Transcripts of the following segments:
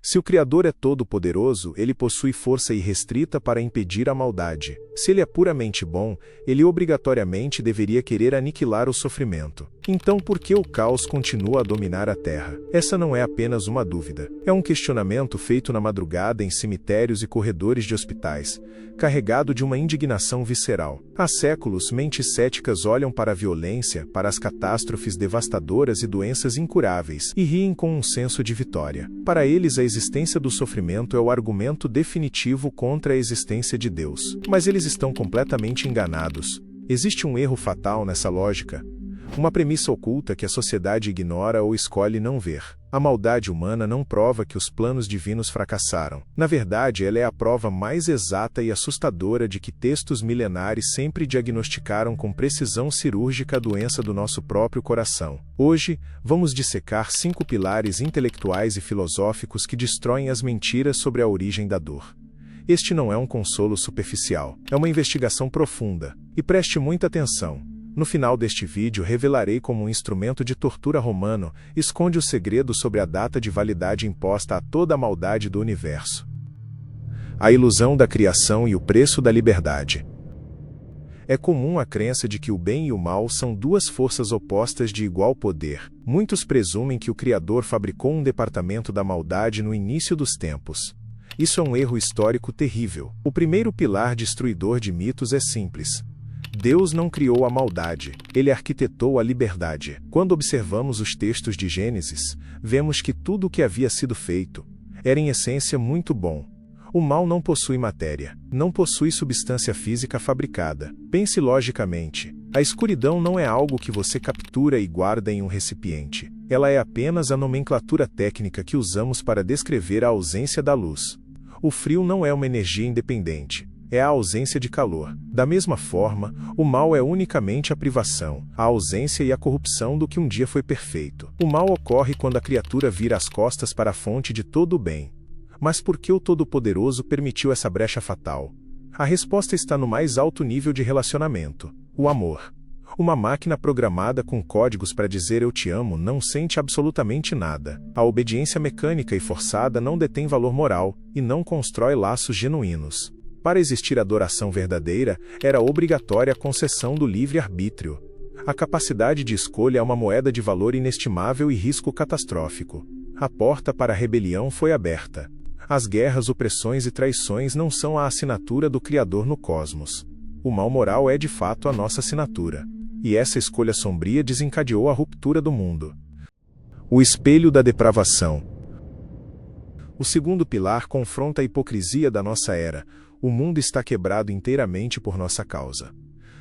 Se o Criador é todo-poderoso, ele possui força irrestrita para impedir a maldade. Se ele é puramente bom, ele obrigatoriamente deveria querer aniquilar o sofrimento. Então por que o caos continua a dominar a Terra? Essa não é apenas uma dúvida. É um questionamento feito na madrugada em cemitérios e corredores de hospitais, carregado de uma indignação visceral. Há séculos, mentes céticas olham para a violência, para as catástrofes devastadoras e doenças incuráveis, e riem com um senso de vitória. Para eles, a existência do sofrimento é o argumento definitivo contra a existência de Deus. Mas eles estão completamente enganados. Existe um erro fatal nessa lógica. Uma premissa oculta que a sociedade ignora ou escolhe não ver. A maldade humana não prova que os planos divinos fracassaram. Na verdade, ela é a prova mais exata e assustadora de que textos milenares sempre diagnosticaram com precisão cirúrgica a doença do nosso próprio coração. Hoje, vamos dissecar 5 pilares intelectuais e filosóficos que destroem as mentiras sobre a origem da dor. Este não é um consolo superficial, é uma investigação profunda. E preste muita atenção. No final deste vídeo revelarei como um instrumento de tortura romano esconde o segredo sobre a data de validade imposta a toda a maldade do universo. A ilusão da criação e o preço da liberdade. É comum a crença de que o bem e o mal são duas forças opostas de igual poder. Muitos presumem que o Criador fabricou um departamento da maldade no início dos tempos. Isso é um erro histórico terrível. O primeiro pilar destruidor de mitos é simples. Deus não criou a maldade, ele arquitetou a liberdade. Quando observamos os textos de Gênesis, vemos que tudo o que havia sido feito era em essência muito bom. O mal não possui matéria, não possui substância física fabricada. Pense logicamente, a escuridão não é algo que você captura e guarda em um recipiente. Ela é apenas a nomenclatura técnica que usamos para descrever a ausência da luz. O frio não é uma energia independente. É a ausência de calor. Da mesma forma, o mal é unicamente a privação, a ausência e a corrupção do que um dia foi perfeito. O mal ocorre quando a criatura vira as costas para a fonte de todo o bem. Mas por que o Todo-Poderoso permitiu essa brecha fatal? A resposta está no mais alto nível de relacionamento: o amor. Uma máquina programada com códigos para dizer eu te amo não sente absolutamente nada. A obediência mecânica e forçada não detém valor moral, e não constrói laços genuínos. Para existir adoração verdadeira, era obrigatória a concessão do livre-arbítrio. A capacidade de escolha é uma moeda de valor inestimável e risco catastrófico. A porta para a rebelião foi aberta. As guerras, opressões e traições não são a assinatura do Criador no cosmos. O mal moral é de fato a nossa assinatura. E essa escolha sombria desencadeou a ruptura do mundo. O espelho da depravação. O segundo pilar confronta a hipocrisia da nossa era. O mundo está quebrado inteiramente por nossa causa.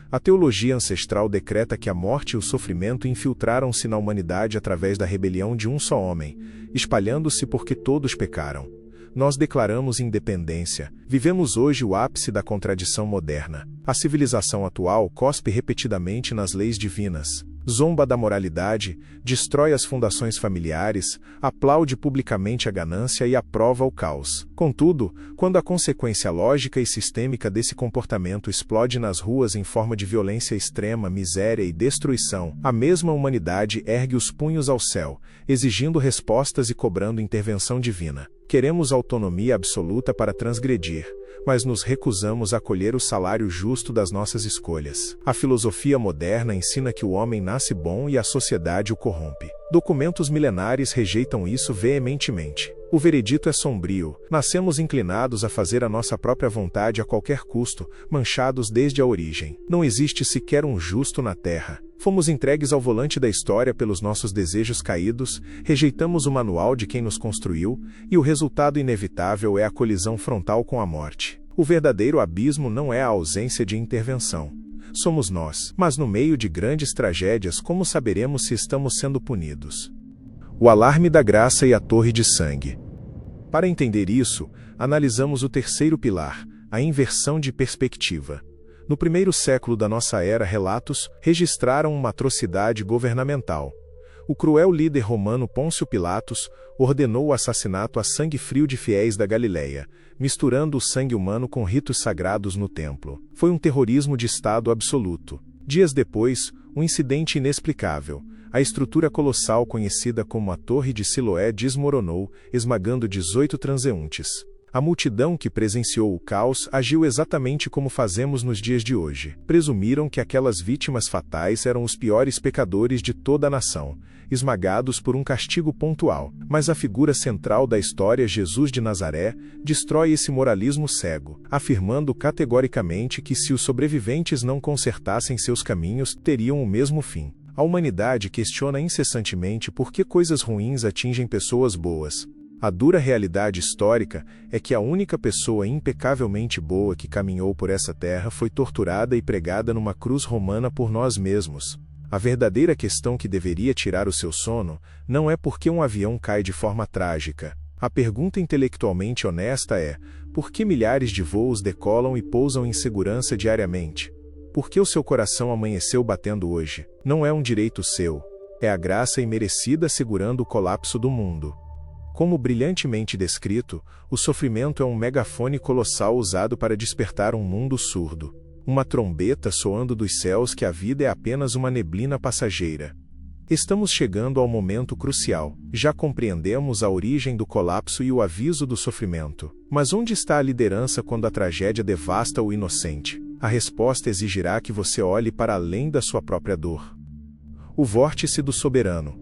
A teologia ancestral decreta que a morte e o sofrimento infiltraram-se na humanidade através da rebelião de um só homem, espalhando-se porque todos pecaram. Nós declaramos independência. Vivemos hoje o ápice da contradição moderna. A civilização atual cospe repetidamente nas leis divinas, zomba da moralidade, destrói as fundações familiares, aplaude publicamente a ganância e aprova o caos. Contudo, quando a consequência lógica e sistêmica desse comportamento explode nas ruas em forma de violência extrema, miséria e destruição, a mesma humanidade ergue os punhos ao céu, exigindo respostas e cobrando intervenção divina. Queremos autonomia absoluta para transgredir, mas nos recusamos a colher o salário justo das nossas escolhas. A filosofia moderna ensina que o homem nasce bom e a sociedade o corrompe. Documentos milenares rejeitam isso veementemente. O veredito é sombrio. Nascemos inclinados a fazer a nossa própria vontade a qualquer custo, manchados desde a origem. Não existe sequer um justo na terra. Fomos entregues ao volante da história pelos nossos desejos caídos, rejeitamos o manual de quem nos construiu, e o resultado inevitável é a colisão frontal com a morte. O verdadeiro abismo não é a ausência de intervenção. Somos nós. Mas no meio de grandes tragédias, como saberemos se estamos sendo punidos? O alarme da graça e a torre de sangue. Para entender isso, analisamos o terceiro pilar, a inversão de perspectiva. No primeiro século da nossa era, relatos registraram uma atrocidade governamental. O cruel líder romano Pôncio Pilatos ordenou o assassinato a sangue frio de fiéis da Galileia, misturando o sangue humano com ritos sagrados no templo. Foi um terrorismo de Estado absoluto. Dias depois, um incidente inexplicável. A estrutura colossal conhecida como a Torre de Siloé desmoronou, esmagando 18 transeuntes. A multidão que presenciou o caos agiu exatamente como fazemos nos dias de hoje. Presumiram que aquelas vítimas fatais eram os piores pecadores de toda a nação, esmagados por um castigo pontual. Mas a figura central da história, Jesus de Nazaré, destrói esse moralismo cego, afirmando categoricamente que se os sobreviventes não consertassem seus caminhos, teriam o mesmo fim. A humanidade questiona incessantemente por que coisas ruins atingem pessoas boas. A dura realidade histórica é que a única pessoa impecavelmente boa que caminhou por essa terra foi torturada e pregada numa cruz romana por nós mesmos. A verdadeira questão que deveria tirar o seu sono não é por que um avião cai de forma trágica. A pergunta intelectualmente honesta é: por que milhares de voos decolam e pousam em segurança diariamente? Por que o seu coração amanheceu batendo hoje? Não é um direito seu. É a graça imerecida segurando o colapso do mundo. Como brilhantemente descrito, o sofrimento é um megafone colossal usado para despertar um mundo surdo. Uma trombeta soando dos céus que a vida é apenas uma neblina passageira. Estamos chegando ao momento crucial. Já compreendemos a origem do colapso e o aviso do sofrimento. Mas onde está a liderança quando a tragédia devasta o inocente? A resposta exigirá que você olhe para além da sua própria dor. O vórtice do soberano.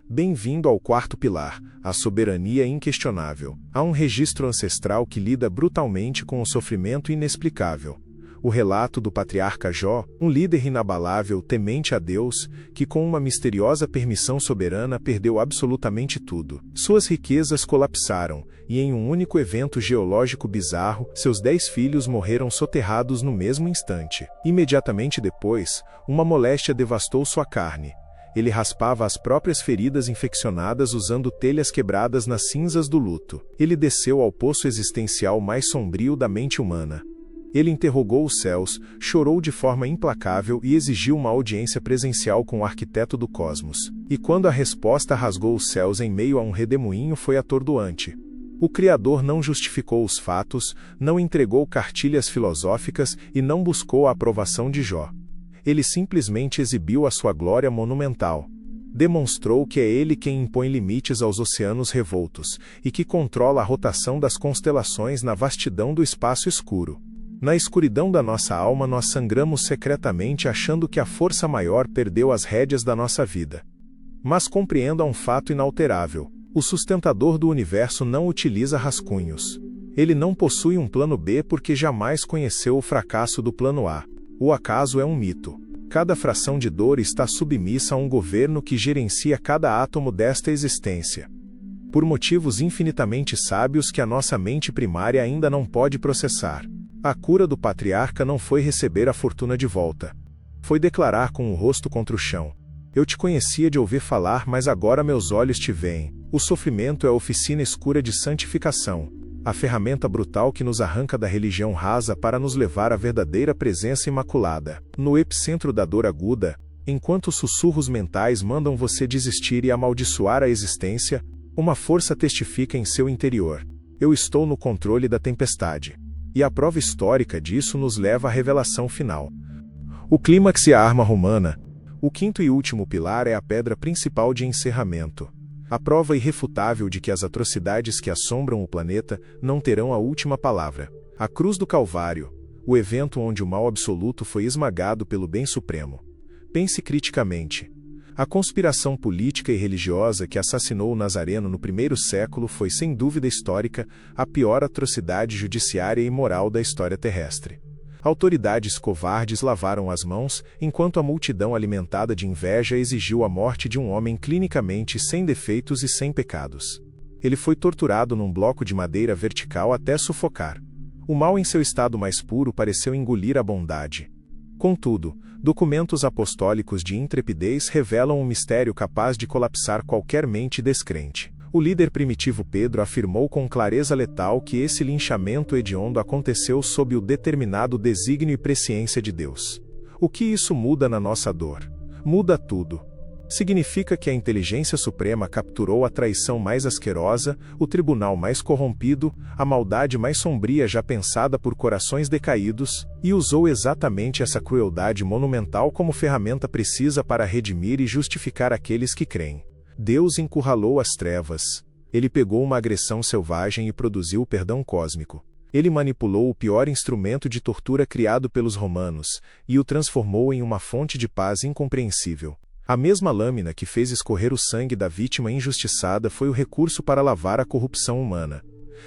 Bem-vindo ao quarto pilar, a soberania inquestionável. Há um registro ancestral que lida brutalmente com o sofrimento inexplicável. O relato do patriarca Jó, um líder inabalável, temente a Deus, que com uma misteriosa permissão soberana perdeu absolutamente tudo. Suas riquezas colapsaram, e em um único evento geológico bizarro, seus 10 filhos morreram soterrados no mesmo instante. Imediatamente depois, uma moléstia devastou sua carne. Ele raspava as próprias feridas infeccionadas usando telhas quebradas nas cinzas do luto. Ele desceu ao poço existencial mais sombrio da mente humana. Ele interrogou os céus, chorou de forma implacável e exigiu uma audiência presencial com o arquiteto do cosmos. E quando a resposta rasgou os céus em meio a um redemoinho, foi atordoante. O Criador não justificou os fatos, não entregou cartilhas filosóficas e não buscou a aprovação de Jó. Ele simplesmente exibiu a sua glória monumental. Demonstrou que é ele quem impõe limites aos oceanos revoltos, e que controla a rotação das constelações na vastidão do espaço escuro. Na escuridão da nossa alma nós sangramos secretamente achando que a força maior perdeu as rédeas da nossa vida. Mas compreenda um fato inalterável: o sustentador do universo não utiliza rascunhos. Ele não possui um plano B porque jamais conheceu o fracasso do plano A. O acaso é um mito. Cada fração de dor está submissa a um governo que gerencia cada átomo desta existência. Por motivos infinitamente sábios que a nossa mente primária ainda não pode processar. A cura do patriarca não foi receber a fortuna de volta. Foi declarar com o rosto contra o chão: eu te conhecia de ouvir falar, mas agora meus olhos te veem. O sofrimento é a oficina escura de santificação. A ferramenta brutal que nos arranca da religião rasa para nos levar à verdadeira presença imaculada. No epicentro da dor aguda, enquanto sussurros mentais mandam você desistir e amaldiçoar a existência, uma força testifica em seu interior: eu estou no controle da tempestade. E a prova histórica disso nos leva à revelação final. O clímax e a arma romana. O quinto e último pilar é a pedra principal de encerramento. A prova irrefutável de que as atrocidades que assombram o planeta não terão a última palavra. A cruz do Calvário, o evento onde o mal absoluto foi esmagado pelo bem supremo. Pense criticamente. A conspiração política e religiosa que assassinou o Nazareno no primeiro século foi, sem dúvida histórica, a pior atrocidade judiciária e moral da história terrestre. Autoridades covardes lavaram as mãos, enquanto a multidão alimentada de inveja exigiu a morte de um homem clinicamente sem defeitos e sem pecados. Ele foi torturado num bloco de madeira vertical até sufocar. O mal em seu estado mais puro pareceu engolir a bondade. Contudo, documentos apostólicos de intrepidez revelam um mistério capaz de colapsar qualquer mente descrente. O líder primitivo Pedro afirmou com clareza letal que esse linchamento hediondo aconteceu sob o determinado desígnio e presciência de Deus. O que isso muda na nossa dor? Muda tudo. Significa que a inteligência suprema capturou a traição mais asquerosa, o tribunal mais corrompido, a maldade mais sombria já pensada por corações decaídos, e usou exatamente essa crueldade monumental como ferramenta precisa para redimir e justificar aqueles que creem. Deus encurralou as trevas. Ele pegou uma agressão selvagem e produziu o perdão cósmico. Ele manipulou o pior instrumento de tortura criado pelos romanos, e o transformou em uma fonte de paz incompreensível. A mesma lâmina que fez escorrer o sangue da vítima injustiçada foi o recurso para lavar a corrupção humana.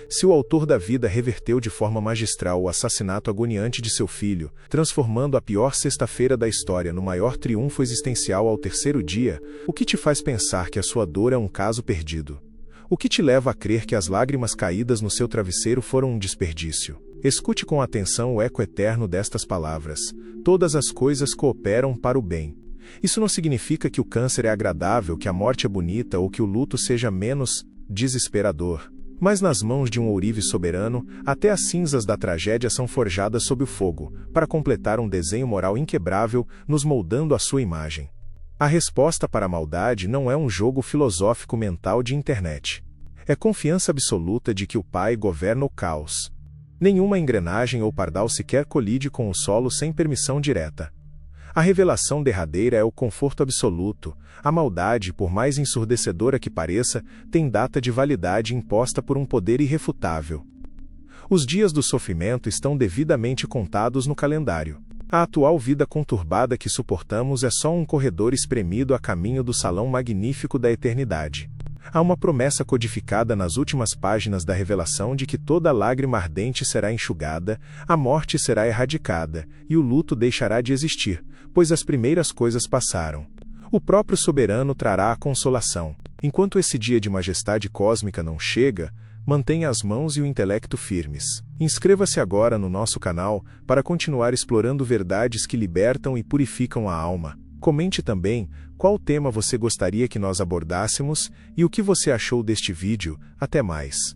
Se o autor da vida reverteu de forma magistral o assassinato agoniante de seu filho, transformando a pior sexta-feira da história no maior triunfo existencial ao terceiro dia, o que te faz pensar que a sua dor é um caso perdido? O que te leva a crer que as lágrimas caídas no seu travesseiro foram um desperdício? Escute com atenção o eco eterno destas palavras: todas as coisas cooperam para o bem. Isso não significa que o câncer é agradável, que a morte é bonita ou que o luto seja menos desesperador. Mas nas mãos de um ourive soberano, até as cinzas da tragédia são forjadas sob o fogo, para completar um desenho moral inquebrável, nos moldando à sua imagem. A resposta para a maldade não é um jogo filosófico mental de internet. É confiança absoluta de que o Pai governa o caos. Nenhuma engrenagem ou pardal sequer colide com o solo sem permissão direta. A revelação derradeira é o conforto absoluto. A maldade, por mais ensurdecedora que pareça, tem data de validade imposta por um poder irrefutável. Os dias do sofrimento estão devidamente contados no calendário. A atual vida conturbada que suportamos é só um corredor espremido a caminho do salão magnífico da eternidade. Há uma promessa codificada nas últimas páginas da revelação de que toda lágrima ardente será enxugada, a morte será erradicada, e o luto deixará de existir, pois as primeiras coisas passaram. O próprio soberano trará a consolação. Enquanto esse dia de majestade cósmica não chega, mantenha as mãos e o intelecto firmes. Inscreva-se agora no nosso canal, para continuar explorando verdades que libertam e purificam a alma. Comente também qual tema você gostaria que nós abordássemos e o que você achou deste vídeo. Até mais.